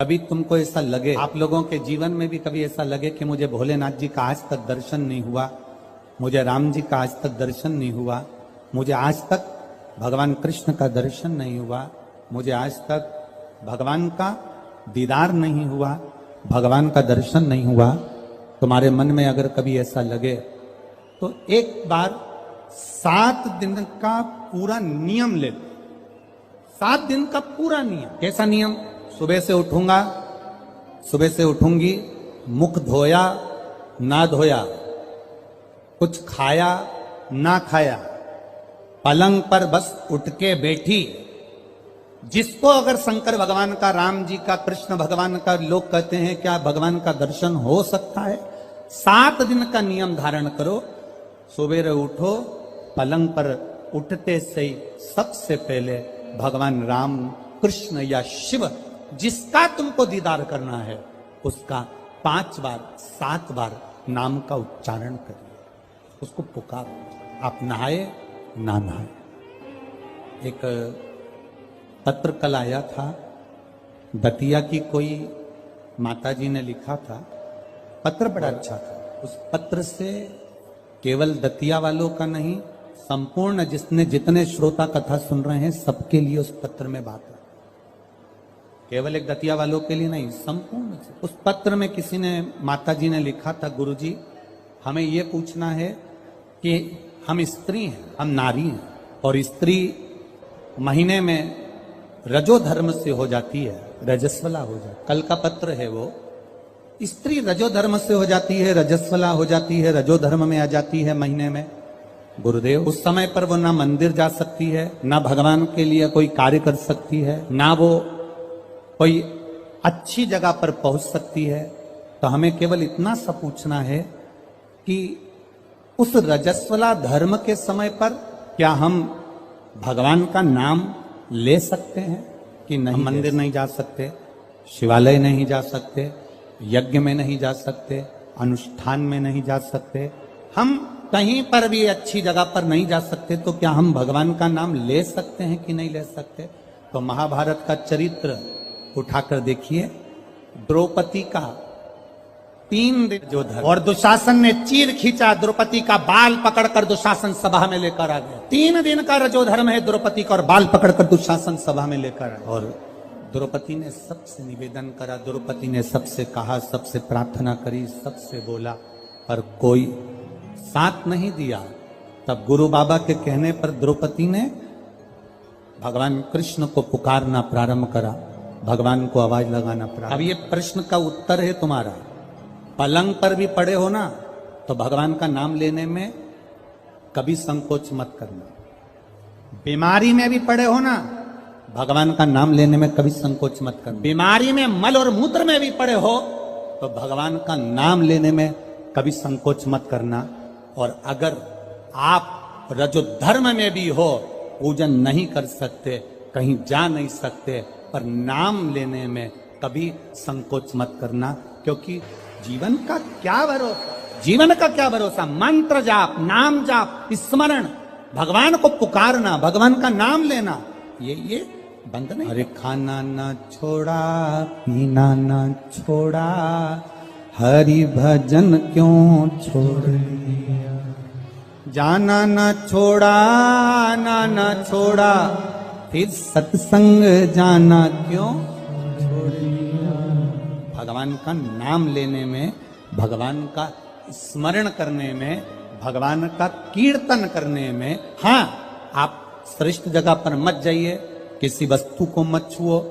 कभी तुमको ऐसा लगे, आप लोगों के जीवन में भी कभी ऐसा लगे कि मुझे भोलेनाथ जी का आज तक दर्शन नहीं हुआ, मुझे राम जी का आज तक दर्शन नहीं हुआ, मुझे आज तक भगवान कृष्ण का दर्शन नहीं हुआ, मुझे आज तक भगवान का दीदार नहीं हुआ, भगवान का दर्शन नहीं हुआ। तुम्हारे मन में अगर कभी ऐसा लगे तो एक बार 7 दिन का पूरा नियम ले। 7 दिन का पूरा नियम। कैसा नियम? सुबह से उठूंगा, सुबह से उठूंगी, मुख धोया ना धोया, कुछ खाया ना खाया, पलंग पर बस उठ के बैठी। जिसको अगर शंकर भगवान का, राम जी का, कृष्ण भगवान का, लोग कहते हैं क्या भगवान का दर्शन हो सकता है? 7 दिन का नियम धारण करो। सुबह उठो, पलंग पर उठते से ही सबसे पहले भगवान राम, कृष्ण या शिव जिसका तुमको दीदार करना है उसका 5 बार 7 बार नाम का उच्चारण करिए, उसको पुकारो। आप नहाए ना नहाए। एक पत्र कल आया था, दतिया की कोई माताजी ने लिखा था, पत्र बड़ा अच्छा था। उस पत्र से केवल दतिया वालों का नहीं, संपूर्ण जितने श्रोता कथा सुन रहे हैं सबके लिए उस पत्र में बात है। केवल एक दतिया वालों के लिए नहीं, संपूर्ण। उस पत्र में किसी ने, माताजी ने लिखा था, गुरुजी हमें ये पूछना है कि हम स्त्री हैं, हम नारी हैं, और स्त्री महीने में रजो धर्म से हो जाती है, रजस्वला हो जाती है। कल का पत्र है वो, स्त्री रजो धर्म से हो जाती है, रजस्वला हो जाती है, रजो धर्म में आ जाती है महीने में। गुरुदेव उस समय पर वो ना मंदिर जा सकती है, ना भगवान के लिए कोई कार्य कर सकती है, ना वो कोई अच्छी जगह पर पहुंच सकती है। तो हमें केवल इतना सा पूछना है कि उस रजस्वला धर्म के समय पर क्या हम भगवान का नाम ले सकते हैं कि नहीं? मंदिर नहीं जा सकते, शिवालय नहीं जा सकते, यज्ञ में नहीं जा सकते, अनुष्ठान में नहीं जा सकते, हम कहीं पर भी अच्छी जगह पर नहीं जा सकते, तो क्या हम भगवान का नाम ले सकते हैं कि नहीं ले सकते? तो महाभारत का चरित्र उठाकर देखिए, द्रौपदी का 3 दिन जो धर्म, और दुशासन ने चीर खींचा, द्रौपदी का बाल पकड़कर दुशासन सभा में लेकर आ गया। 3 दिन का रजो धर्म है द्रौपदी का, और बाल पकड़कर दुशासन सभा में लेकर आया। और द्रौपदी ने सबसे निवेदन करा, द्रौपदी ने सबसे कहा, सबसे प्रार्थना करी, सबसे बोला, पर कोई साथ नहीं दिया। तब गुरु बाबा के कहने पर द्रौपदी ने भगवान कृष्ण को पुकारना प्रारंभ करा, भगवान को आवाज लगाना प्रारंभ। अब ये प्रश्न का उत्तर है तुम्हारा। पलंग पर भी पड़े हो ना, तो भगवान का नाम लेने में कभी संकोच मत करना। बीमारी में भी पड़े हो ना, भगवान का नाम लेने में कभी संकोच मत करना। बीमारी में, मल और मूत्र में भी पड़े हो तो भगवान का नाम लेने में कभी संकोच मत करना। और अगर आप रजो धर्म में भी हो, पूजन नहीं कर सकते, कहीं जा नहीं सकते, पर नाम लेने में कभी संकोच मत करना, क्योंकि जीवन का क्या भरोसा, जीवन का क्या भरोसा? मंत्र जाप, नाम जाप, स्मरण, भगवान को पुकारना, भगवान का नाम लेना, ये बंद नहीं। अरे खाना ना छोड़ा, पीना ना छोड़ा, हरि भजन क्यों छोड़ दिया, जाना ना छोड़ा, आना ना छोड़ा, फिर सत्संग जाना क्यों छोड़ दिया। भगवान का नाम लेने में, भगवान का स्मरण करने में, भगवान का कीर्तन करने में, हाँ आप श्रेष्ठ जगह पर मत जाइए, किसी वस्तु को मत छुओ।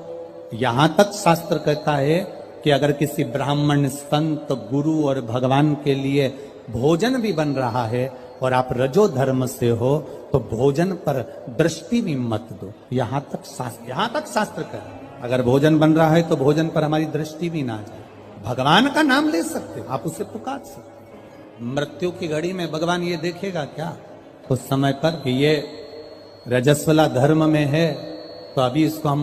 यहां तक शास्त्र कहता है कि अगर किसी ब्राह्मण, संत, गुरु और भगवान के लिए भोजन भी बन रहा है और आप रजो धर्म से हो, तो भोजन पर दृष्टि भी मत दो। यहां तक शास्त्र कहे अगर भोजन बन रहा है तो भोजन पर हमारी दृष्टि भी ना जाए। भगवान का नाम ले सकते, आप उसे पुकार सकते। मृत्यु की घड़ी में भगवान ये देखेगा क्या उस समय पर कि ये रजस्वला धर्म में है, तो अभी इसको हम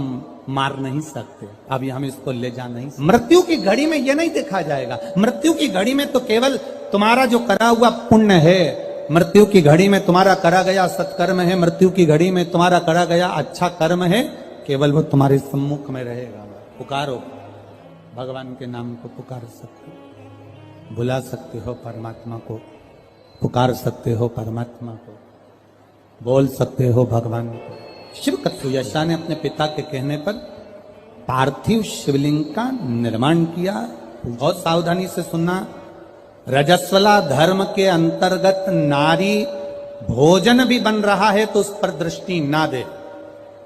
मार नहीं सकते, अभी हम इसको ले जा नहीं सकते। मृत्यु की घड़ी में ये नहीं देखा जाएगा। मृत्यु की घड़ी में तो केवल तुम्हारा जो करा हुआ पुण्य है, मृत्यु की घड़ी में तुम्हारा करा गया सत्कर्म है, मृत्यु की घड़ी में तुम्हारा करा गया अच्छा कर्म है, केवल वो तुम्हारे सम्मुख में रहेगा। पुकारो, भगवान के नाम को पुकार सकते हो, बुला सकते हो परमात्मा को, पुकार सकते हो परमात्मा को, बोल सकते हो भगवान को। शिव कथुयशा ने अपने पिता के कहने पर पार्थिव शिवलिंग का निर्माण किया। बहुत सावधानी से सुनना, रजस्वला धर्म के अंतर्गत नारी भोजन भी बन रहा है तो उस पर दृष्टि ना दे।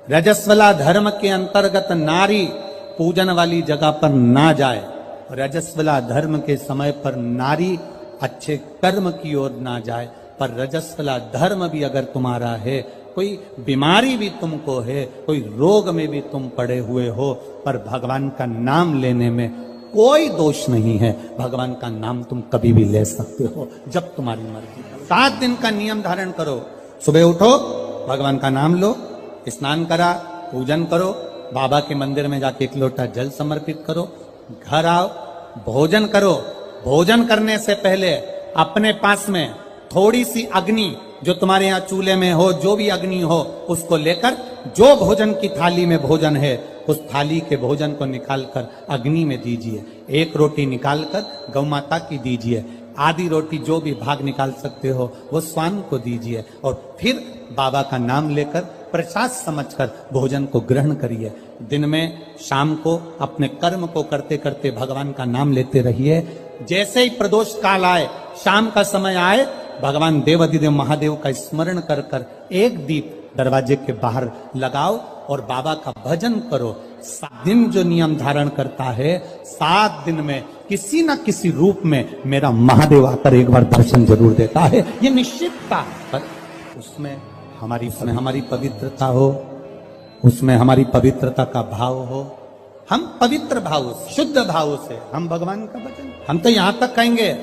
रजस्वला धर्म के अंतर्गत नारी पूजन वाली जगह पर ना जाए। रजस्वला धर्म के समय पर नारी अच्छे कर्म की ओर ना जाए। पर रजस्वला धर्म भी अगर तुम्हारा है, कोई बीमारी भी तुमको है, कोई रोग में भी तुम पड़े हुए हो, पर भगवान का नाम लेने में कोई दोष नहीं है। भगवान का नाम तुम कभी भी ले सकते हो जब तुम्हारी मर्जी। 7 दिन का नियम धारण करो। सुबह उठो, भगवान का नाम लो, स्नान करा, पूजन करो, बाबा के मंदिर में जाके 1 लोटा जल समर्पित करो, घर आओ, भोजन करो। भोजन करने से पहले अपने पास में थोड़ी सी अग्नि, जो तुम्हारे यहाँ चूल्हे में हो, जो भी अग्नि हो, उसको लेकर जो भोजन की थाली में भोजन है उस थाली के भोजन को निकालकर अग्नि में दीजिए। 1 रोटी निकालकर गौ माता की दीजिए, आधी रोटी जो भी भाग निकाल सकते हो वो स्वान को दीजिए, और फिर बाबा का नाम लेकर प्रसाद समझकर भोजन को ग्रहण करिए। दिन में, शाम को अपने कर्म को करते करते भगवान का नाम लेते रहिए। जैसे ही प्रदोष काल आए, शाम का समय आए, भगवान देवाधिदेव महादेव का स्मरण कर कर 1 दीप दरवाजे के बाहर लगाओ और बाबा का भजन करो। 7 दिन जो नियम धारण करता है, 7 दिन में किसी न किसी रूप में मेरा महादेव आकर एक बार दर्शन जरूर देता है, ये निश्चितता। पर उसमें हमारी पवित्रता हो, उसमें हमारी पवित्रता का भाव हो। हम पवित्र भाव से, शुद्ध भाव से हम भगवान का भजन, हम तो यहां तक कहेंगे,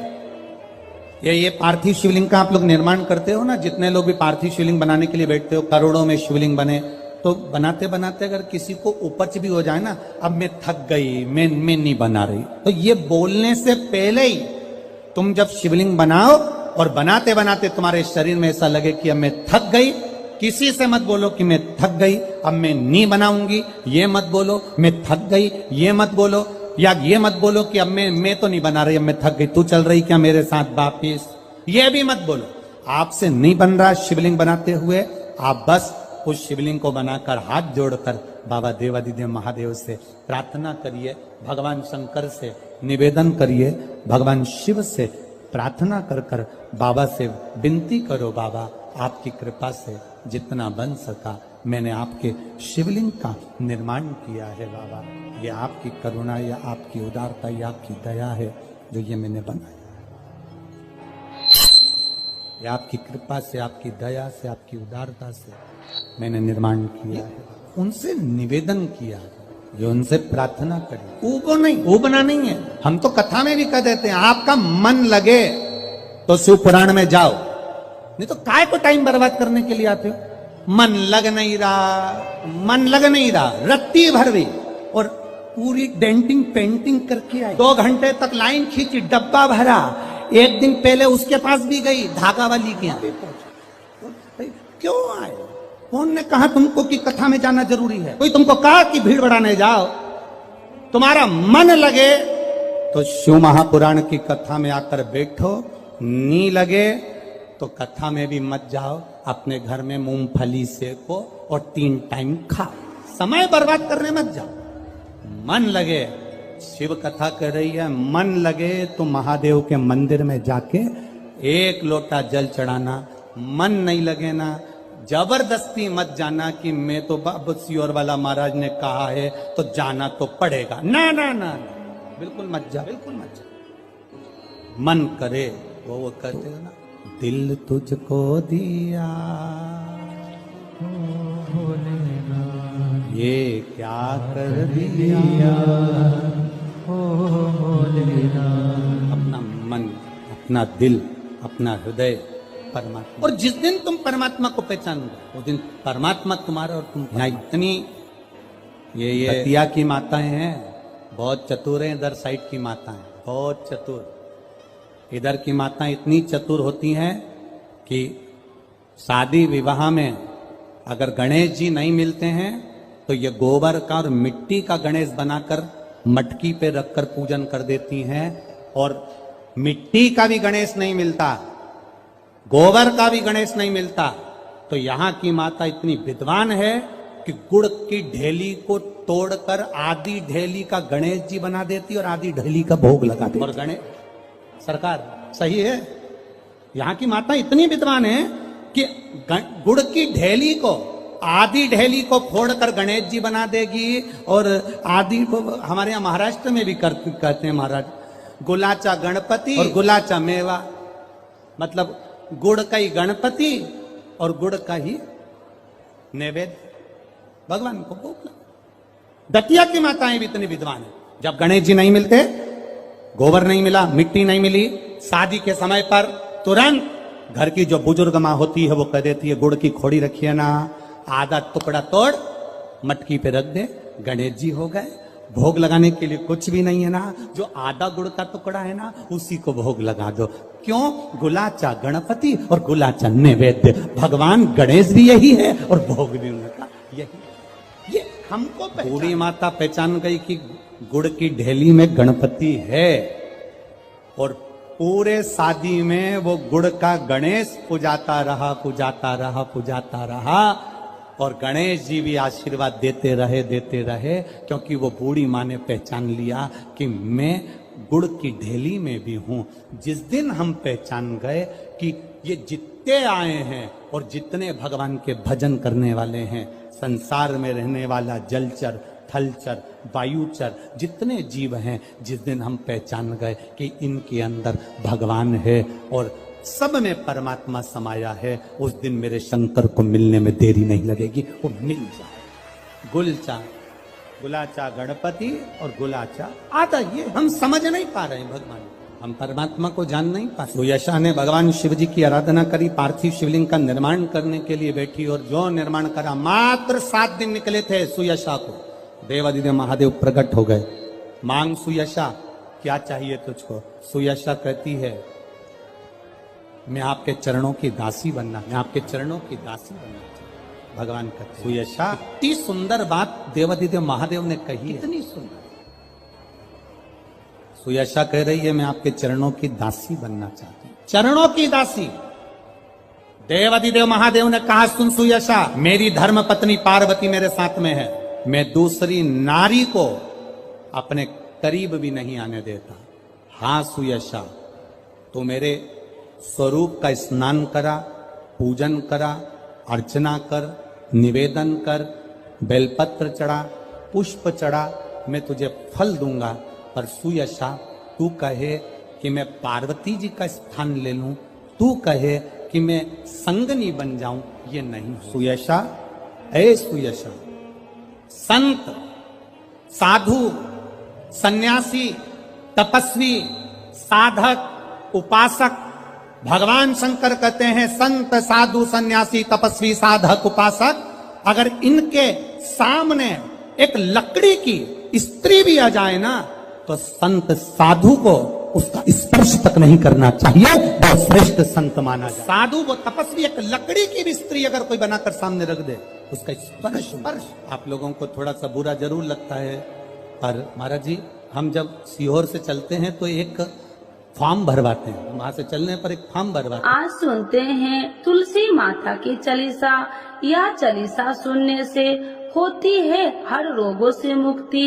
ये पार्थिव शिवलिंग का आप लोग निर्माण करते हो ना, जितने लोग भी पार्थिव शिवलिंग बनाने के लिए बैठते हो, करोड़ों में शिवलिंग बने, तो बनाते बनाते अगर किसी को उपच भी हो जाए ना, अब मैं थक गई, मैं नहीं बना रही, तो ये बोलने से पहले ही तुम जब शिवलिंग बनाओ और बनाते बनाते तुम्हारे शरीर में ऐसा लगे कि अब मैं थक गई, किसी से मत बोलो कि मैं थक गई, अब मैं नहीं बनाऊंगी, ये मत बोलो। मैं थक गई ये मत बोलो, या ये मत बोलो कि अब मैं तो नहीं बना रही, अब मैं थक गई, तू चल रही क्या मेरे साथ वापिस, ये भी मत बोलो। आपसे नहीं बन रहा शिवलिंग बनाते हुए, आप बस उस शिवलिंग को बनाकर हाथ जोड़कर बाबा देवाधिदेव महादेव से प्रार्थना करिए, भगवान शंकर से निवेदन करिए, भगवान शिव से प्रार्थना कर कर बाबा से विनती करो, बाबा आपकी कृपा से जितना बन सका मैंने आपके शिवलिंग का निर्माण किया है। बाबा ये आपकी करुणा या आपकी उदारता या आपकी दया है जो ये मैंने बनाया, ये आपकी कृपा से, आपकी दया से, आपकी उदारता से मैंने निर्माण किया है। उनसे निवेदन किया, जो उनसे प्रार्थना करी, ऊबो नहीं, ऊबना नहीं है। हम तो कथा में भी कह देते हैं, आपका मन लगे तो शिव पुराण में जाओ, नहीं तो काय को टाइम बर्बाद करने के लिए आते हो। मन लग नहीं रहा, रत्ती भर भी, और पूरी डेंटिंग पेंटिंग करके आई, 2 घंटे तक लाइन खींची, डब्बा भरा, 1 दिन पहले उसके पास भी गई, धागा वाली के यहाँ पहुंची। क्यों आए? कौन ने कहा तुमको कि कथा में जाना जरूरी है? कोई तुमको कहा कि भीड़ बढ़ाने जाओ? तुम्हारा मन लगे तो शिव महापुराण की कथा में आकर बैठो, नहीं लगे तो कथा में भी मत जाओ, अपने घर में मूंगफली सेको और 3 टाइम खाओ, समय बर्बाद करने मत जाओ। मन लगे, शिव कथा कर रही है, मन लगे तो महादेव के मंदिर में जाके 1 लोटा जल चढ़ाना। मन नहीं लगे ना, जबरदस्ती मत जाना कि मैं तो बाबा सियोर वाला महाराज ने कहा है तो जाना तो पड़ेगा, ना ना ना, बिल्कुल मत जा, बिल्कुल मत जा। मन करे वो करते हो ना, दिल तुझको दिया ये क्या कर दिया, अपना मन, अपना दिल, अपना हृदय परमात्मा। और जिस दिन तुम परमात्मा को पहचानोगे उस दिन परमात्मा तुम्हारा और तुम। यहाँ इतनी ये हतिया की माताएं हैं, बहुत चतुर हैं, इधर साइड की माताएं बहुत चतुर। इधर की माताएं इतनी चतुर होती हैं कि शादी विवाह में अगर गणेश जी नहीं मिलते हैं तो ये गोबर का और मिट्टी का गणेश बनाकर मटकी पे रखकर पूजन कर देती हैं, और मिट्टी का भी गणेश नहीं मिलता, गोबर का भी गणेश नहीं मिलता। तो यहां की माता इतनी विद्वान है कि गुड़ की ढेली को तोड़कर आधी ढेली का गणेश जी बना देती और आधी ढेली का भोग लगा देती। और गणेश सरकार सही है, यहां की माता इतनी विद्वान है कि गुड़ की ढेली को, आधी ढेली को फोड़कर गणेश जी बना देगी, और आधी को हमारे यहाँ महाराष्ट्र में भी कहते हैं महाराज, गुलाचा गणपति और गुलाचा मेवा, मतलब गुड़ का ही गणपति और गुड़ का ही नैवेद्य भगवान को भोग। दतिया की माताएं भी इतनी विद्वान है, जब गणेश जी नहीं मिलते, गोबर नहीं मिला, मिट्टी नहीं मिली, शादी के समय पर तुरंत घर की जो बुजुर्ग माँ होती है वो कह देती है गुड़ की खोड़ी रखिए ना, आधा टुकड़ा तोड़ मटकी पे रख दे, गणेश जी हो गए। भोग लगाने के लिए कुछ भी नहीं है ना, जो आधा गुड़ का टुकड़ा है ना उसी को भोग लगा दो। क्यों? गुलाचा गणपति और गुलाचा नैवेद्य, भगवान गणेश भी यही है और भोग भी उनका यही। ये हमको बूढ़ी माता पहचान गई कि गुड़ की ढेली में गणपति है, और पूरे शादी में वो गुड़ का गणेश पुजाता रहा, पुजाता रहा, पुजाता रहा, और गणेश जी भी आशीर्वाद देते रहे, क्योंकि वो बूढ़ी माँ ने पहचान लिया कि मैं गुड़ की ढेली में भी हूं। जिस दिन हम पहचान गए कि ये जितने आए हैं और जितने भगवान के भजन करने वाले हैं, संसार में रहने वाला जलचर, थलचर, वायुचर, जितने जीव हैं, जिस दिन हम पहचान गए कि इनके अंदर भगवान है और सब में परमात्मा समाया है, उस दिन मेरे शंकर को मिलने में देरी नहीं लगेगी, वो मिल जाए। गुलाचा गणपति और गुलाचा आधा, ये हम समझ नहीं पा रहे हैं भगवान, हम परमात्मा को जान नहीं पा रहे। सुयशा ने भगवान शिव जी की आराधना करी, पार्थिव शिवलिंग का निर्माण करने के लिए बैठी, और जो निर्माण करा, मात्र 7 दिन निकले थे सुयशा को, देवादिदेव महादेव प्रकट हो गए। मांग सुयशा, क्या चाहिए तुझको? सुयशा कहती है मैं आपके चरणों की दासी बनना, मैं आपके चरणों की दासी बनना चाहती। भगवान कहते सुयशा, इतनी सुंदर बात देवादिदेव महादेव ने कही, इतनी सुंदर। सुयशा कह रही है मैं आपके चरणों की दासी बनना चाहती हूं, चरणों की दासी। देवादिदेव महादेव ने कहा सुन सुयशा, मेरी धर्म पत्नी पार्वती मेरे साथ में है, मैं दूसरी नारी को अपने करीब भी नहीं आने देता। हाँ सुयशा, तो मेरे स्वरूप का स्नान करा, पूजन करा, अर्चना कर, निवेदन कर, बेलपत्र चढ़ा, पुष्प चढ़ा, मैं तुझे फल दूंगा। पर सुयशा, तू कहे कि मैं पार्वती जी का स्थान ले लूं, तू कहे कि मैं संगनी बन जाऊं, ये नहीं। सुयशा, ऐ सुयशा, संत, साधु, सन्यासी, तपस्वी, साधक, उपासक, भगवान शंकर कहते हैं संत, साधु, सन्यासी, तपस्वी, साधक, उपासक, अगर इनके सामने एक लकड़ी की स्त्री भी आ जाए ना, तो संत साधु को उसका स्पर्श तक नहीं करना चाहिए, वो श्रेष्ठ संत माना जाए। साधु वो तपस्वी, एक लकड़ी की भी स्त्री अगर कोई बनाकर सामने रख दे, उसका स्पर्श आप लोगों को थोड़ा सा बुरा जरूर लगता है, पर महाराज जी हम जब सीहोर से चलते हैं तो एक फॉर्म भरवाते हैं, वहां से चलने पर एक फॉर्म भरवाते हैं। आज सुनते हैं तुलसी माता की चालीसा। यह चालीसा सुनने से होती है हर रोगों से मुक्ति,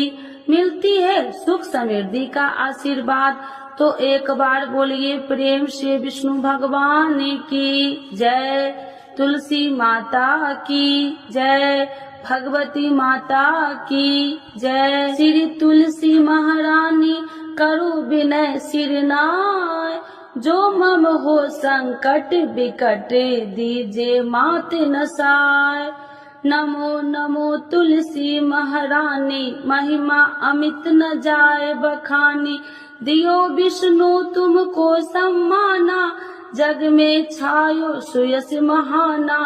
मिलती है सुख समृद्धि का आशीर्वाद। तो एक बार बोलिए प्रेम से विष्णु भगवान की जय, तुलसी माता की जय, भगवती माता की जय। श्री तुलसी महारानी करो विनय सिरनाय, जो मम हो संकट विकट दीजे मात नसाय। नमो नमो तुलसी महारानी, महिमा अमित न जाए बखानी। दियो विष्णु तुमको सम्माना, जग में छायो सुयस महाना।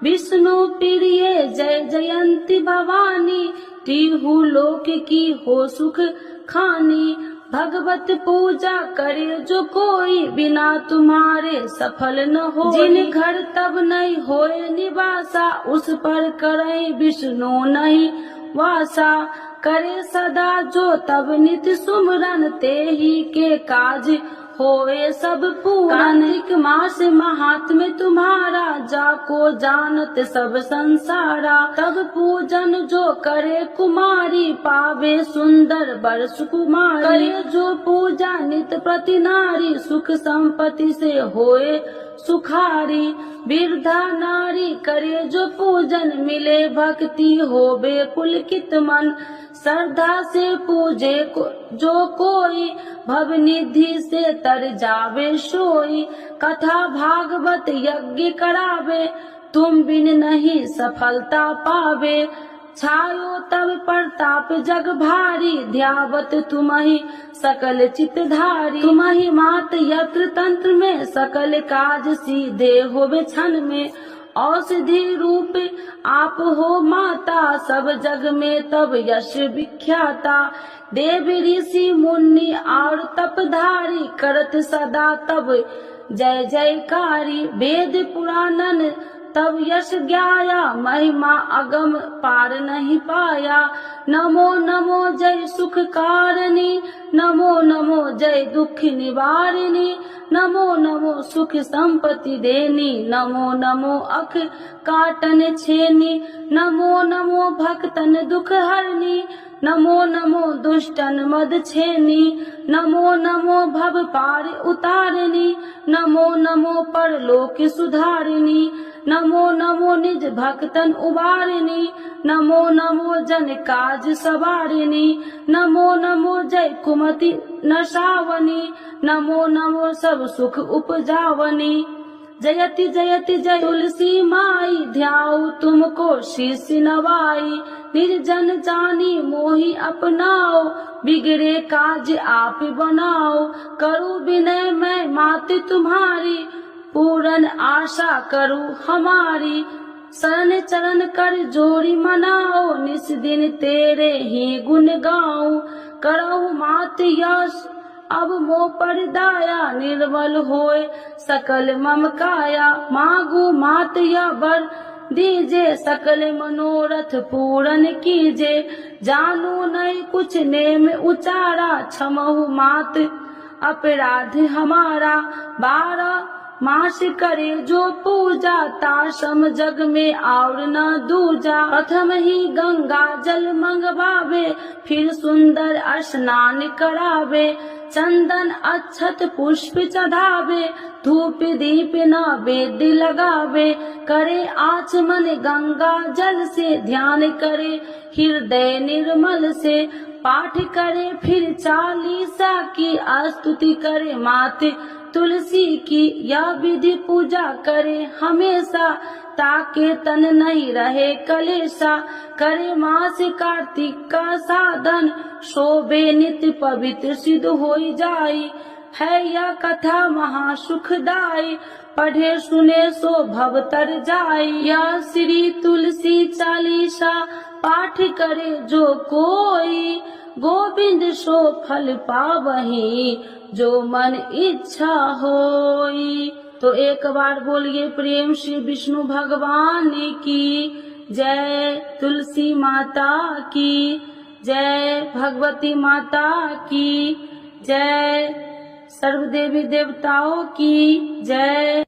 विष्णु प्रिय जय जयंती भवानी, टीहू लोक की हो सुख खानी। भगवत पूजा करे जो कोई, बिना तुम्हारे सफल न हो। जिन घर तब नहीं होए निवासा, उस पर करे विष्णु नहीं वासा। करे सदा जो तब नित सुमरन, ते ही के काज होए सब पूरन। कार्तिक मास महात्म्य तुम्हारा, जाको जानत सब संसारा। तब पूजन जो करे कुमारी, पावे सुंदर वर सुकुमारी। करे जो पूजा नित प्रति नारी, सुख संपत्ति से होए सुखारी। वृद्धा नारी करे जो पूजन, मिले भक्ति होवे पुलकित मन। श्रद्धा से पूजे जो कोई, भव निधि से तर जावे सोई। कथा भागवत यज्ञ करावे, तुम बिन नहीं सफलता पावे। छायो तब प्रताप जग भारी, ध्यावत तुम्हि सकल चितधारी। तुम्हि मात यत्र तंत्र में, सकल काज सीधे होवे क्षण में। औषधि रूप आप हो माता, सब जग में तब यश विख्याता। देव ऋषि मुनि और तपधारी, करत सदा तब जय जयकारी। वेद पुराणन तब यश ज्ञाया, महिमा अगम पार नहीं पाया। नमो नमो जय सुख कारिणी, नमो नमो जय दुख निवारिणी। नमो नमो सुख संपत्ति देनी, नमो नमो अख काटन छेनी। नमो नमो भक्तन दुख हरनी, नमो नमो दुष्टन मद छेनी। नमो नमो भव पार उतारिणी, नमो नमो परलोक सुधारिणी। नमो नमो निज भक्तन उबारिणी, नमो नमो जन काज सवारिणी। नमो नमो जय कुमति नशावनी, नमो नमो सब सुख उपजावनी। जयति जयति जय तुलसी माई, ध्याऊ तुमको शीश नवाई। निर्जन जानी मोहि अपनाओ, बिगड़े काज आप बनाओ। करूँ विनय मैं मात तुम्हारी, पूरन आशा करूँ हमारी। शरण चरण कर जोड़ी मनाओ, निस दिन तेरे ही गुण गाऊं। करहु मात यश अब मो पर दाया, निर्मल होए सकल मम काया। मांगू मात या वर दीजे, सकल मनोरथ पूरन कीजे। जानू नहीं कुछ नेम उचारा, क्षमहु मात अपराध हमारा। 12 मास करे जो पूजा, ताशम जग में और न दूजा। प्रथम ही गंगा जल मंगवावे, फिर सुंदर स्नान करावे। चंदन अक्षत पुष्प चढ़ावे, धूप दीप नैवेद्य लगावे। करे आचमन गंगा जल से, ध्यान करे हृदय निर्मल से। पाठ करे फिर 40 की, स्तुति करे मात तुलसी की। यह विधि पूजा करे हमेशा, ताके तन नहीं रहे कलेशा। करे मास कार्तिक का साधन, शोभे नित्य पवित्र सिद्ध होई जाई। है यह कथा महा सुखदाई, पढ़े सुने सो भव तर जाई। यह श्री तुलसी चालीसा, पाठ करे जो कोई। गोविंद सो फल पावही, जो मन इच्छा होई। तो एक बार बोलिए प्रेम श्री विष्णु भगवान की जय, तुलसी माता की जय, भगवती माता की जय, सर्व देवी देवताओं की जय।